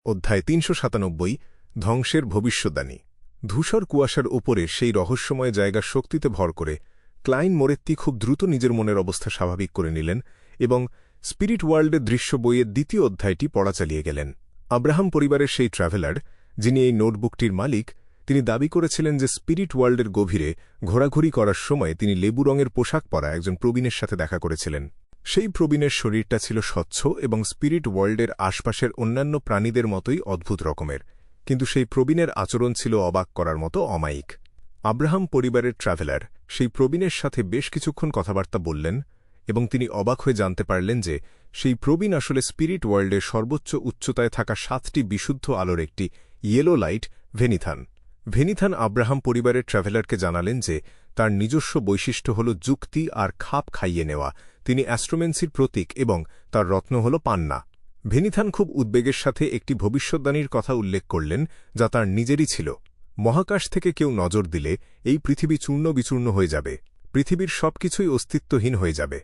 অধ্যায় ৩৯৭ ধ্বংসের ভবিষ্যদ্বাণী। ধূসর কুয়াশার উপরে সেই রহস্যময় জায়গার শক্তিতে ভর করে ক্লাইন মোরেত্তি খুব দ্রুত নিজের মনের অবস্থা স্বাভাবিক করে নিলেন এবং স্পিরিট ওয়ার্ল্ডের দৃশ্য বইয়ের দ্বিতীয় অধ্যায়টি পড়া চালিয়ে গেলেন। আব্রাহাম পরিবারের সেই ট্র্যাভেলার, যিনি এই নোটবুকটির মালিক, তিনি দাবি করেছিলেন যে স্পিরিট ওয়ার্ল্ডের গভীরে ঘোরাঘুরি করার সময় তিনি লেবু রঙের পোশাক পরা একজন প্রবীণের সাথে দেখা করেছিলেন। সেই প্রবীণের শরীরটা ছিল স্বচ্ছ এবং স্পিরিট ওয়ার্ল্ডের আশপাশের অন্যান্য প্রাণীদের মতোই অদ্ভুত রকমের, কিন্তু সেই প্রবীণের আচরণ ছিল অবাক করার মতো অমায়িক। আব্রাহাম পরিবারের ট্র্যাভেলার সেই প্রবীণের সাথে বেশ কিছুক্ষণ কথাবার্তা বললেন এবং তিনি অবাক হয়ে জানতে পারলেন যে সেই প্রবীণ আসলে স্পিরিট ওয়ার্ল্ডের সর্বোচ্চ উচ্চতায় থাকা 7টি বিশুদ্ধ আলোর একটি ইয়েলো লাইট ভেনিথান। ভেনিথান আব্রাহাম পরিবারের ট্র্যাভেলারকে জানালেন যে তার নিজস্ব বৈশিষ্ট্য হল যুক্তি আর খাপ খাইয়ে নেওয়া। তিনি অ্যাস্ট্রোমেন্সির প্রতীক এবং তার রত্ন হল পান্না। ভেনিথান খুব উদ্বেগের সাথে একটি ভবিষ্যদ্বাণীর কথা উল্লেখ করলেন যা তার নিজেরই ছিল। মহাকাশ থেকে কেউ নজর দিলে এই পৃথিবী চূর্ণ বিচূর্ণ হয়ে যাবে, পৃথিবীর সবকিছুই অস্তিত্বহীন হয়ে যাবে।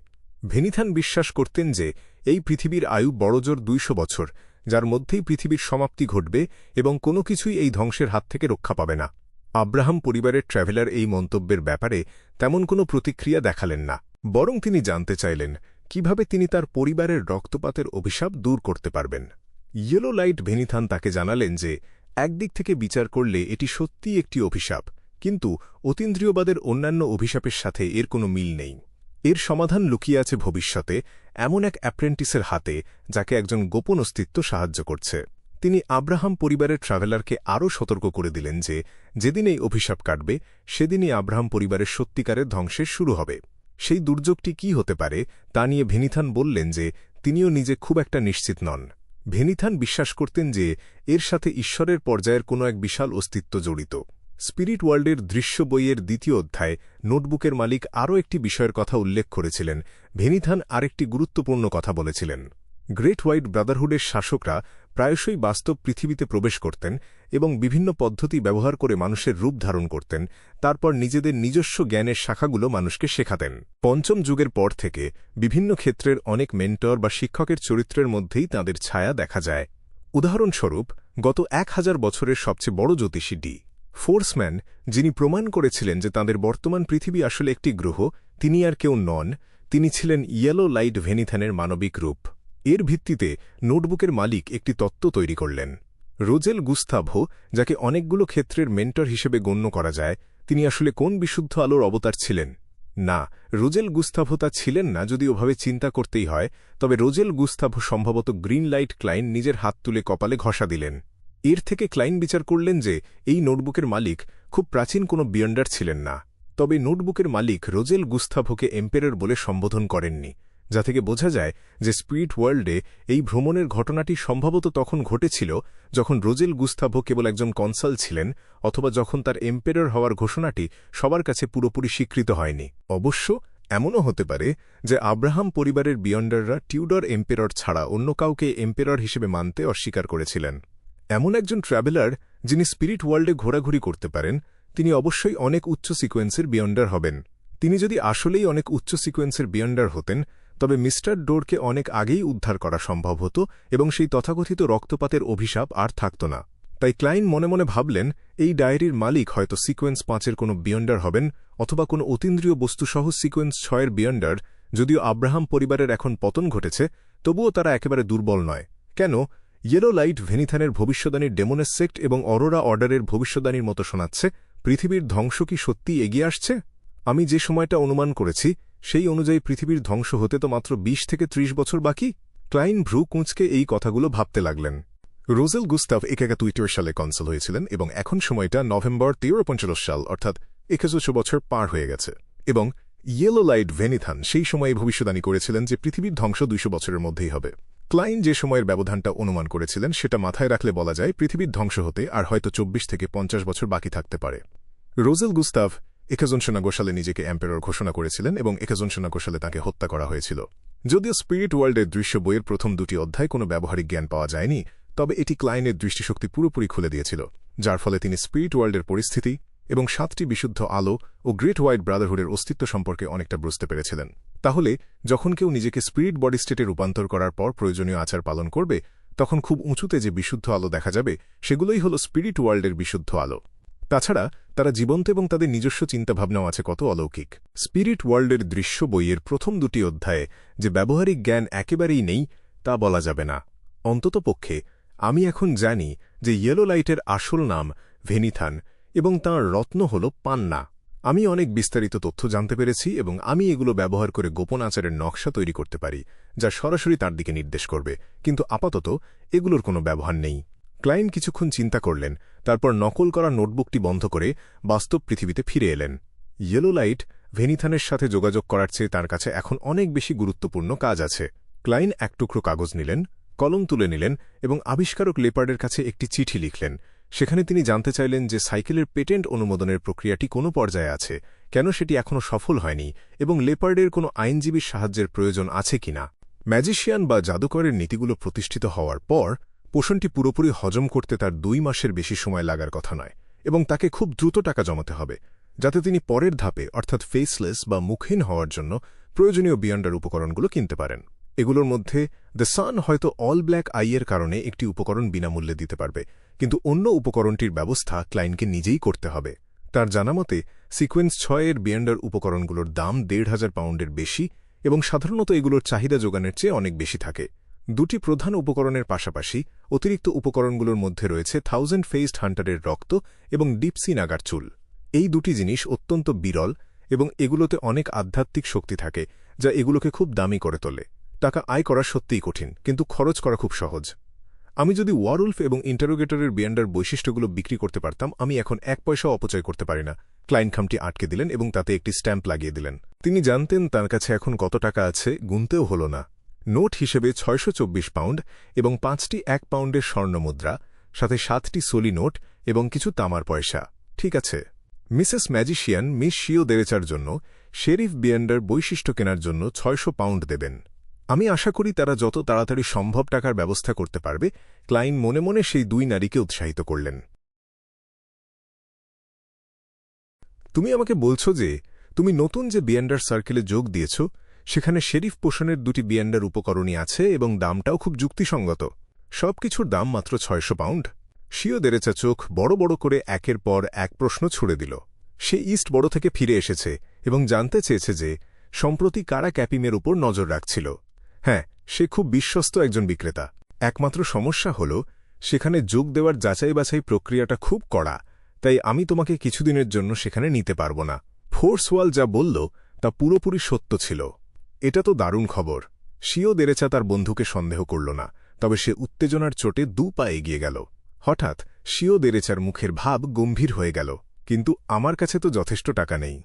ভেনিথান বিশ্বাস করতেন যে এই পৃথিবীর আয়ু বড়জোর 200 বছর, যার মধ্যেই পৃথিবীর সমাপ্তি ঘটবে এবং কোনো কিছুই এই ধ্বংসের হাত থেকে রক্ষা পাবে না। আব্রাহাম পরিবারের ট্র্যাভেলার এই মন্তব্যের ব্যাপারে তেমন কোনো প্রতিক্রিয়া দেখালেন না, বরং তিনি জানতে চাইলেন কিভাবে তিনি তার পরিবারের রক্তপাতের অভিশাপ দূর করতে পারবেন। ইয়েলো লাইট ভেনিথান তাকে জানালেন যে একদিক থেকে বিচার করলে এটি সত্যিই একটি অভিশাপ, কিন্তু অতীন্দ্রিয়বাদের অন্যান্য অভিশাপের সাথে এর কোনো মিল নেই। এর সমাধান লুকিয়ে আছে ভবিষ্যতে এমন এক অ্যাপ্রেন্টিসের হাতে, যাকে একজন গোপন অস্তিত্ব সাহায্য করছে। তিনি আব্রাহাম পরিবারের ট্র্যাভেলারকে আরও সতর্ক করে দিলেন যে যেদিন এই অভিশাপ কাটবে সেদিনই আব্রাহাম পরিবারের সত্যিকারের ধ্বংসের শুরু হবে। সেই দুর্যোগটি কি হতে পারে তা নিয়ে ভেনিথান বললেন যে তিনিও নিজে খুব একটা নিশ্চিত নন। ভেনিথান বিশ্বাস করতেন যে এর সাথে ঈশ্বরের পর্যায়ের কোনো এক বিশাল অস্তিত্ব জড়িত। স্পিরিট ওয়ার্ল্ডের দৃশ্য বইয়ের দ্বিতীয় অধ্যায় নোটবুকের মালিক আরও একটি বিষয়ের কথা উল্লেখ করেছিলেন। ভেনিথান আরেকটি গুরুত্বপূর্ণ কথা বলেছিলেন। গ্রেট হোয়াইট ব্রাদারহুডের শাসকরা প্রায়শই বাস্তব পৃথিবীতে প্রবেশ করতেন এবং বিভিন্ন পদ্ধতি ব্যবহার করে মানুষের রূপ ধারণ করতেন, তারপর নিজেদের নিজস্ব জ্ঞানের শাখাগুলো মানুষকে শেখাতেন। পঞ্চম যুগের পর থেকে বিভিন্ন ক্ষেত্রের অনেক মেন্টর বা শিক্ষকের চরিত্রের মধ্যেই তাঁদের ছায়া দেখা যায়। উদাহরণস্বরূপ, গত 1000 বছরের সবচেয়ে বড় জ্যোতিষী ডি ফোর্সম্যান, যিনি প্রমাণ করেছিলেন যে তাঁদের বর্তমান পৃথিবী আসলে একটি গ্রহ, তিনি আর কেউ নন, তিনি ছিলেন ইয়েলো লাইট ভেনিথানের মানবিক রূপ। এর ভিত্তিতে নোটবুকের মালিক একটি তত্ত্ব তৈরি করলেন। রোজেল গুস্তাভো, যাকে অনেকগুলো ক্ষেত্রের মেন্টর হিসেবে গণ্য করা যায়, তিনি আসলে কোন বিশুদ্ধ আলোর অবতার ছিলেন? না, রোজেল গুস্তাভো তা ছিলেন না। যদি ওভাবে চিন্তা করতেই হয়, তবে রোজেল গুস্তাভো সম্ভবত গ্রিন লাইট ক্লাইন নিজের হাত তুলে কপালে ঘষা দিলেন। এর থেকে ক্লাইন বিচার করলেন যে এই নোটবুকের মালিক খুব প্রাচীন কোনো বিয়ন্ডার ছিলেন না। তবে নোটবুকের মালিক রোজেল গুস্তাভোকে এম্পেরর বলে সম্বোধন করেননি, যা থেকে বোঝা যায় যে স্পিরিট ওয়ার্ল্ডে এই ভ্রমণের ঘটনাটি সম্ভবত তখন ঘটেছিল যখন রোজেল গুস্তাভো কেবল একজন কনসাল ছিলেন, অথবা যখন তার এম্পেরর হওয়ার ঘোষণাটি সবার কাছে পুরোপুরি স্বীকৃত হয়নি। অবশ্য এমনও হতে পারে যে আব্রাহাম পরিবারের বিয়ন্ডাররা টিউডর এম্পেরর ছাড়া অন্য কাউকে এম্পেরর হিসেবে মানতে অস্বীকার করেছিলেন। এমন একজন ট্র্যাভেলার যিনি স্পিরিট ওয়ার্ল্ডে ঘোরাঘুরি করতে পারেন, তিনি অবশ্যই অনেক উচ্চ সিকোয়েন্সের বিয়ন্ডার হবেন। তিনি যদি আসলেই অনেক উচ্চ সিকোয়েন্সের বিয়ন্ডার হতেন, তবে মিস্টার ডোরকে অনেক আগেই উদ্ধার করা সম্ভব হতো এবং সেই তথাকথিত রক্তপাতের অভিশাপ আর থাকত না। তাই ক্লাইন মনে মনে ভাবলেন এই ডায়েরির মালিক হয়তো সিকোয়েন্স 5-এর কোনো বিয়ন্ডার হবেন, অথবা কোনো অতীন্দ্রিয় বস্তুসহ সিকোয়েন্স 6-এর বিয়ন্ডার। যদিও আব্রাহাম পরিবারের এখন পতন ঘটেছে, তবুও তারা একেবারে দুর্বল নয়। কেন? ইয়েলো লাইট ভেনিথানের ভবিষ্যদ্বাণীর ডেমোনেস সেক্ট এবং অরোরা অর্ডারের ভবিষ্যদ্বাণীর মতো শোনাচ্ছে। পৃথিবীর ধ্বংস কি সত্যিই এগিয়ে আসছে? আমি যে সময়টা অনুমান করেছি সেই অনুযায়ী পৃথিবীর ধ্বংস হতে তো মাত্র 20 থেকে 30 বছর বাকি। ক্লাইন ভ্রু কুঁচকে এই কথাগুলো ভাবতে লাগলেন। রোজেল গুস্তাভ 1923 সালে কনসাল হয়েছিলেন এবং এখন সময়টা নভেম্বর 1345 সাল, অর্থাৎ 2100 বছর পার হয়ে গেছে। এবং ইয়েলো লাইট ভেনিথান সেই সময়ে ভবিষ্যদ্বাণী করেছিলেন যে পৃথিবীর ধ্বংস 200 বছরের মধ্যেই হবে। ক্লাইন যে সময়ের ব্যবধানটা অনুমান করেছিলেন সেটা মাথায় রাখলে বলা যায় পৃথিবীর ধ্বংস হতে আর হয়তো 24 থেকে 50 বছর বাকি থাকতে পারে। রোজেল গুস্তাভ 1909 সালে নিজেকে এম্পেরর ঘোষণা করেছিলেন এবং 1909 সালে তাঁকে হত্যা করা হয়েছিল। যদিও স্পিরিট ওয়ার্ল্ডের দৃশ্য বইয়ের প্রথম 2টি অধ্যায় কোনো ব্যবহারিক জ্ঞান পাওয়া যায়নি, তবে এটি ক্লাইনের দৃষ্টিশক্তি পুরোপুরি খুলে দিয়েছিল, যার ফলে তিনি স্পিরিট ওয়ার্ল্ডের পরিস্থিতি এবং 7টি বিশুদ্ধ আলো ও গ্রেট হোয়াইট ব্রাদারহুডের অস্তিত্ব সম্পর্কে অনেকটা বুঝতে পেরেছিলেন। তাহলে যখন কেউ নিজেকে স্পিরিট বডি স্টেটে রূপান্তর করার পর প্রয়োজনীয় আচার পালন করবে, তখন খুব উঁচুতে যে বিশুদ্ধ আলো দেখা যাবে সেগুলোই হল স্পিরিট ওয়ার্ল্ডের বিশুদ্ধ আলো। তাছাড়া তারা জীবন্ত এবং তাদের নিজস্ব চিন্তাভাবনাও আছে কত অলৌকিক। স্পিরিট ওয়ার্ল্ডের দৃশ্য বইয়ের প্রথম দুটি অধ্যায়ে যে ব্যবহারিক জ্ঞান একেবারেই নেই তা বলা যাবে না। অন্ততপক্ষে আমি এখন জানি যে ইয়েলো লাইটের আসল নাম ভেনিথান এবং তাঁর রত্ন হল পান্না। আমি অনেক বিস্তারিত তথ্য জানতে পেরেছি এবং আমি এগুলো ব্যবহার করে গোপন আচারের নকশা তৈরি করতে পারি যা সরাসরি তার দিকে নির্দেশ করবে, কিন্তু আপাতত এগুলোর কোনো ব্যবহার নেই। ক্লাইন কিছুক্ষণ চিন্তা করলেন, তারপর নকল করা নোটবুকটি বন্ধ করে বাস্তব পৃথিবীতে ফিরে এলেন। ইয়েলো লাইট ভেনিথানের সাথে যোগাযোগ করার চেয়ে তাঁর কাছে এখন অনেক বেশি গুরুত্বপূর্ণ কাজ আছে। ক্লাইন এক টুকরো কাগজ নিলেন, কলম তুলে নিলেন এবং আবিষ্কারক লেপার্ডের কাছে একটি চিঠি লিখলেন। সেখানে তিনি জানতে চাইলেন যে সাইকেলের পেটেন্ট অনুমোদনের প্রক্রিয়াটি কোনো পর্যায়ে আছে, কেন সেটি এখনও সফল হয়নি এবং লেপার্ডের কোনো আইনজীবীর সাহায্যের প্রয়োজন আছে কিনা। ম্যাজিশিয়ান বা জাদুকরের নীতিগুলো প্রতিষ্ঠিত হওয়ার পর পোষণটি পুরোপুরি হজম করতে তার 2 মাসের বেশি সময় লাগার কথা নয় এবং তাকে খুব দ্রুত টাকা জমাতে হবে যাতে তিনি পরের ধাপে অর্থাৎ ফেসলেস বা মুখহীন হওয়ার জন্য প্রয়োজনীয় বিয়ন্ডার উপকরণগুলো কিনতে পারেন। এগুলোর মধ্যে দ্য সান হয়তো অল ব্ল্যাক আইয়ের কারণে একটি উপকরণ বিনামূল্যে দিতে পারবে, কিন্তু অন্য উপকরণটির ব্যবস্থা ক্লাইনকে নিজেই করতে হবে। তার জানামতে সিকোয়েন্স 6-এর বিয়ন্ডার উপকরণগুলোর দাম 1,500 পাউন্ডের বেশি এবং সাধারণত এগুলোর চাহিদা যোগানের চেয়ে অনেক বেশি থাকে। দুটি প্রধান উপকরণের পাশাপাশি অতিরিক্ত উপকরণগুলোর মধ্যে রয়েছে 1000 ফেসড হান্টারের রক্ত এবং ডিপসি নাগার চুল। এই দুটি জিনিস অত্যন্ত বিরল এবং এগুলোতে অনেক আধ্যাত্মিক শক্তি থাকে যা এগুলোকে খুব দামি করে তোলে। টাকা আয় করা সত্যিই কঠিন, কিন্তু খরচ করা খুব সহজ। আমি যদি ওয়ারউলফ এবং ইন্টারোগেটরের বিয়ন্ডার বৈশিষ্ট্যগুলো বিক্রি করতে পারতাম, আমি এখন 1 পয়সাও অপচয় করতে পারি না। ক্লাইন খামটি আটকে দিলেন এবং তাতে একটি স্ট্যাম্প লাগিয়ে দিলেন। তিনি জানতেন তার কাছে এখন কত টাকা আছে, গুনতেও হল না। নোট হিসেবে 624 পাউন্ড এবং 5টি 1 পাউন্ডের স্বর্ণমুদ্রা, সাথে 7টি সোলি নোট এবং কিছু তামার পয়সা। ঠিক আছে। মিসেস ম্যাজিশিয়ান মিস শিও দেরেচার জন্য শেরিফ বিয়ন্ডার বৈশিষ্ট্য কেনার জন্য 600 পাউন্ড দেবেন। আমি আশা করি তারা যত তাড়াতাড়ি সম্ভব টাকার ব্যবস্থা করতে পারবে। ক্লাইন মনে মনে সেই 2 নারীকে উৎসাহিত করলেন। তুমি আমাকে বলছো যে তুমি নতুন যে বিয়ন্ডার সার্কেলে যোগ দিয়েছ সেখানে শেরিফ পোষণের 2টি বিয়ন্ডার উপকরণই আছে এবং দামটাও খুব যুক্তিসঙ্গত। সবকিছুর দাম মাত্র 600 পাউন্ড। শিও দেরেচা চোখ বড় বড় করে একের পর এক প্রশ্ন ছুড়ে দিল। সে ইস্ট বড় থেকে ফিরে এসেছে এবং জানতে চেয়েছে যে সম্প্রতি কারা ক্যাপিমের উপর নজর রাখছিল। হ্যাঁ, সে খুব বিশ্বস্ত একজন বিক্রেতা। একমাত্র সমস্যা হল সেখানে যোগ দেওয়ার যাচাই বাছাই প্রক্রিয়াটা খুব কড়া, তাই আমি তোমাকে কিছুদিনের জন্য সেখানে নিতে পারব না। ফোর্সওয়াল যা বলল তা পুরোপুরি সত্য ছিল। এটা তো দারুণ খবর। শিও দেরেচা তার বন্ধুকে সন্দেহ করল না, তবে সে উত্তেজনার চোটে 2 পা এগিয়ে গেল। হঠাৎ শিও দেরেচার মুখের ভাব গম্ভীর হয়ে গেল। কিন্তু আমার কাছে তো যথেষ্ট টাকা নেই।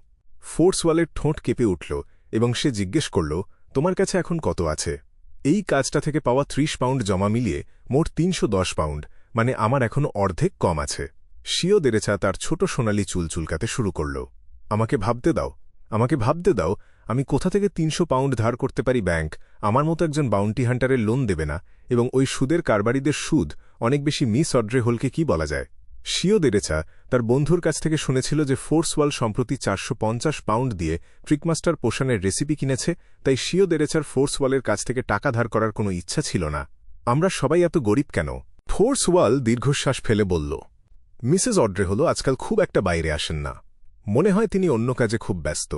ফোর্সওয়ালের ঠোঁট কেঁপে উঠল এবং সে জিজ্ঞেস করল, তোমার কাছে এখন কত আছে? এই কাজটা থেকে পাওয়া 30 পাউন্ড জমা মিলিয়ে মোট 310 পাউন্ড, মানে আমার এখনও অর্ধেক কম আছে। শিও দেরেচা তার ছোট সোনালি চুল চুলকাতে শুরু করল। আমাকে ভাবতে দাও, আমাকে ভাবতে দাও। আমি কোথা থেকে 300 পাউন্ড ধার করতে পারি? ব্যাংক আমার মতো একজন বাউন্টি হান্টারের লোন দেবে না, এবং ওই সুদের কারবারিদের সুদ অনেক বেশি। মিস অড্রে হোলকে কি বলা যায়? শিও দেরেচা তার বন্ধুর কাছ থেকে শুনেছিল যে ফোর্সওয়াল সম্প্রতি 450 পাউন্ড দিয়ে ট্রিকমাস্টার পোষণের রেসিপি কিনেছে, তাই শিও দেরেচার ফোর্সওয়ালের কাছ থেকে টাকা ধার করার কোনো ইচ্ছা ছিল না। আমরা সবাই এত গরিব কেন? ফোর্সওয়াল দীর্ঘশ্বাস ফেলে বলল, মিসেস অড্রে হল আজকাল খুব একটা বাইরে আসেন না। মনে হয় তিনি অন্য কাজে খুব ব্যস্ত,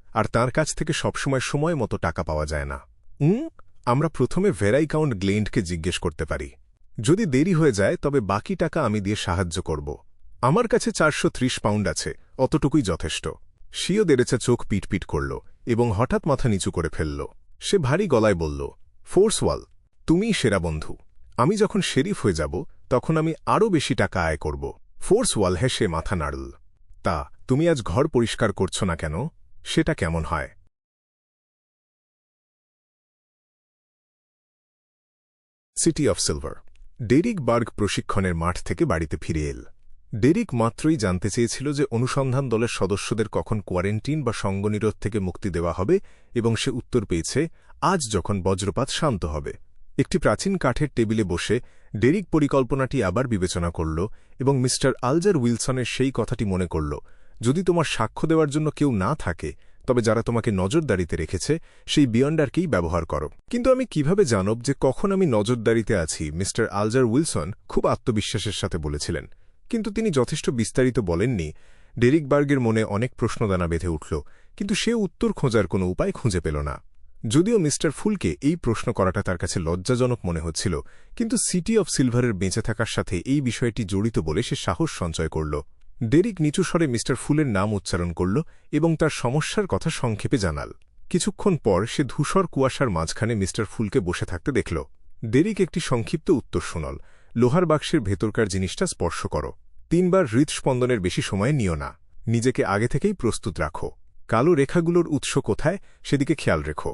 আর তাঁর কাছ থেকে সবসময় সময় মতো টাকা পাওয়া যায় না। আমরা প্রথমে ভেরাইকাউন্ট গ্লেন্ডকে জিজ্ঞেস করতে পারি। যদি দেরি হয়ে যায় তবে বাকি টাকা আমি দিয়ে সাহায্য করব। আমার কাছে 430 পাউন্ড আছে, অতটুকুই যথেষ্ট। শিও দেরেচা চোখ পিটপিট করল এবং হঠাৎ মাথা নিচু করে ফেলল। সে ভারী গলায় বলল, ফোর্সওয়াল, তুমিই সেরা বন্ধু। আমি যখন শেরিফ হয়ে যাব তখন আমি আরও বেশি টাকা আয় করব। ফোর্সওয়াল হেসে মাথা নাড়ল। তা তুমি আজ ঘর পরিষ্কার করছ না কেন? সেটা কেমন হয়? City of silver. ডেরিক বার্গ প্রশিক্ষণের মাঠ থেকে বাড়িতে ফিরে এল। ডেরিক মাত্রই জানতে চেয়েছিল যে অনুসন্ধান দলের সদস্যদের কখন কোয়ারেন্টিন বা সঙ্গনিরোধ থেকে মুক্তি দেওয়া হবে, এবং সে উত্তর পেয়েছে আজ, যখন বজ্রপাত শান্ত হবে। একটি প্রাচীন কাঠের টেবিলে বসে ডেরিক পরিকল্পনাটি আবার বিবেচনা করল এবং মিস্টার আলজার উইলসনের সেই কথাটি মনে করল, যদি তোমার সাক্ষ্য দেওয়ার জন্য কেউ না থাকে তবে যারা তোমাকে নজরদারিতে রেখেছে সেই বিয়ন্ডারকেই ব্যবহার করো। কিন্তু আমি কিভাবে জানব যে কখন আমি নজরদারিতে আছি? মিস্টার আলজার উইলসন খুব আত্মবিশ্বাসের সাথে বলেছিলেন, কিন্তু তিনি যথেষ্ট বিস্তারিত বলেননি। ডেরিক বার্গের মনে অনেক প্রশ্নদানা বেঁধে উঠল, কিন্তু সে উত্তর খোঁজার কোনো উপায় খুঁজে পেল না। যদিও মিস্টার ফুলকে এই প্রশ্ন করাটা তার কাছে লজ্জাজনক মনে হচ্ছিল, কিন্তু সিটি অফ সিলভারের বেঁচে থাকার সাথে এই বিষয়টি জড়িত বলে সে সাহস সঞ্চয় করল। ডেরিক নিচু স্বরে মিস্টার ফুলের নাম উচ্চারণ করল এবং তার সমস্যার কথা সংক্ষেপে জানাল। কিছুক্ষণ পর সে ধূসর কুয়াশার মাঝখানে মিস্টার ফুলকে বসে থাকতে দেখল। ডেরিক একটি সংক্ষিপ্ত উত্তর শুনল, লোহার বাক্সের ভেতরকার জিনিসটা স্পর্শ করো। 3 বার হৃৎস্পন্দনের বেশি সময় নিও না। নিজেকে আগে থেকেই প্রস্তুত রাখো। কালো রেখাগুলোর উৎস কোথায় সেদিকে খেয়াল রেখো।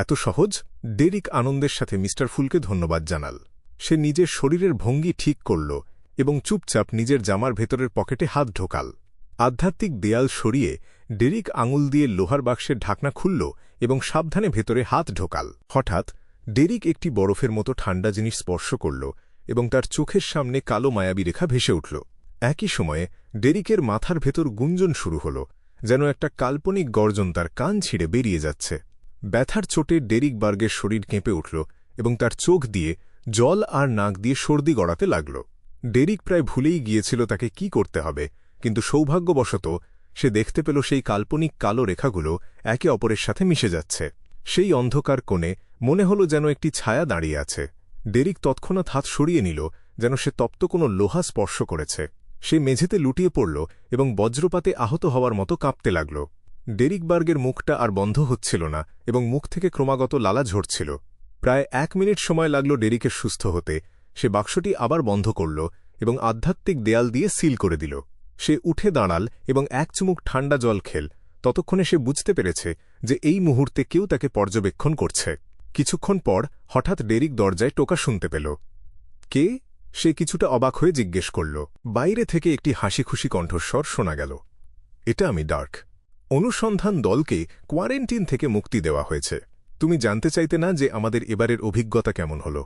এত সহজ? ডেরিক আনন্দের সাথে মিস্টার ফুলকে ধন্যবাদ জানাল। সে নিজের শরীরের ভঙ্গি ঠিক করল এবং চুপচাপ নিজের জামার ভেতরের পকেটে হাত ঢোকাল। আধ্যাত্মিক দেয়াল সরিয়ে ডেরিক আঙুল দিয়ে লোহার বাক্সের ঢাকনা খুলল এবং সাবধানে ভেতরে হাত ঢোকাল। হঠাৎ ডেরিক একটি বরফের মতো ঠান্ডা জিনিস স্পর্শ করল এবং তার চোখের সামনে কালো মায়াবী রেখা ভেসে উঠল। একই সময়ে ডেরিকের মাথার ভেতর গুঞ্জন শুরু হল, যেন একটা কাল্পনিক গর্জন তার কান ছিঁড়ে বেরিয়ে যাচ্ছে। ব্যথার চোটে ডেরিক বার্গের শরীর কেঁপে উঠল এবং তার চোখ দিয়ে জল আর নাক দিয়ে সর্দি গড়াতে লাগল। ডেরিক প্রায় ভুলেই গিয়েছিল তাকে কি করতে হবে, কিন্তু সৌভাগ্যবশত সে দেখতে পেল সেই কাল্পনিক কালো রেখাগুলো একে অপরের সাথে মিশে যাচ্ছে। সেই অন্ধকার কোণে মনে হল যেন একটি ছায়া দাঁড়িয়ে আছে। ডেরিক তৎক্ষণাৎ হাত সরিয়ে নিল, যেন সে তপ্ত কোনো লোহা স্পর্শ করেছে। সে মেঝেতে লুটিয়ে পড়ল এবং বজ্রপাতে আহত হওয়ার মতো কাঁপতে লাগল। ডেরিক বার্গের মুখটা আর বন্ধ হচ্ছিল না এবং মুখ থেকে ক্রমাগত লালা ঝরছিল। প্রায় 1 মিনিট সময় লাগল ডেরিকের সুস্থ হতে। সে বাক্সটি আবার বন্ধ করল এবং আধ্যাত্মিক দেয়াল দিয়ে সিল করে দিল। সে উঠে দাঁড়াল এবং 1 চুমুক ঠান্ডা জল খেল। ততক্ষণে সে বুঝতে পেরেছে যে এই মুহূর্তে কেউ তাকে পর্যবেক্ষণ করছে। কিছুক্ষণ পর হঠাৎ ডেরিক দরজায় টোকা শুনতে পেল। কে? সে কিছুটা অবাক হয়ে জিজ্ঞেস করল। বাইরে থেকে একটি হাসিখুশি কণ্ঠস্বর শোনা গেল। এটা আমি, ডার্ক। অনুসন্ধান দলকে কোয়ারেন্টিন থেকে মুক্তি দেওয়া হয়েছে। তুমি জানতে চাইতে না যে আমাদের এবারের অভিজ্ঞতা কেমন হল?